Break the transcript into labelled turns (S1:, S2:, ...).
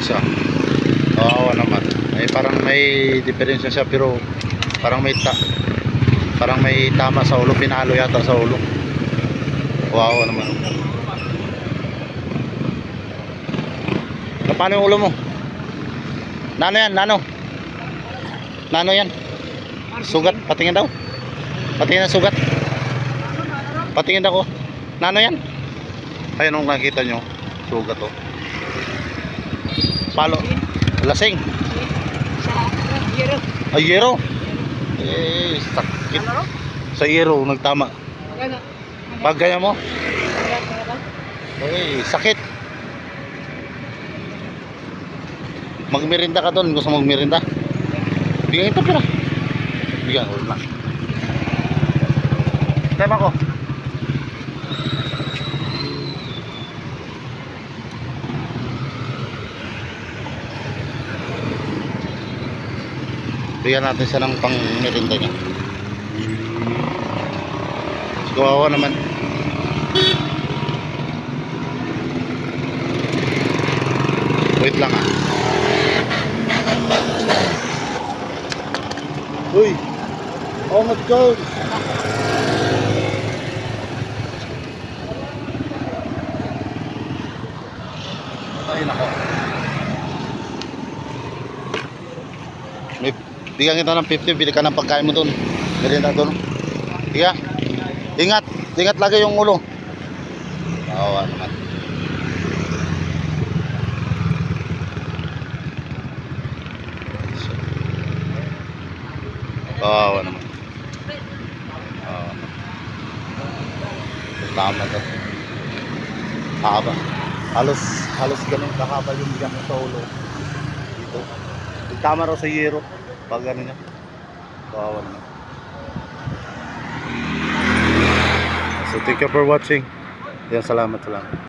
S1: Isa. Oo naman. Ay parang may diferensya siya pero parang may tama sa ulo, pinalo yata sa ulo. Wow naman. Paano yung ulo mo? Nano yan? Nano yan? Sugat, patingin daw. Patingin ang sugat. Patingin ako. Nano yan? Ayun ang nakita nyo. Sugat oh. Palo. Lasing. Ay, yero. Eh, sakit. Sa yero, nagtama. Pag ganyan mo. Ay, sakit. Magmerinda ka doon. Gusto magmerinda? Bigyan ito pira. Bigyan ko na. Tema ko. Bigyan natin siya ng pang merinda niya. Kawawa naman. Wait lang ah. Uy! Oh my God! Ay nako. Bigyan kita ng 50, bili ka ng pagkain mo doon. Bili na doon. Tiga. Ingat. Ingat lagi yung ulo. Kawawa naman. Kawawa naman. Tama to. Haba. Halos ganun kahaba yung bigyan mo sa ulo. Dito. Tama raw sa yero. Pag ano niya. Kawawa naman. So thank you for watching. Yan, salamat.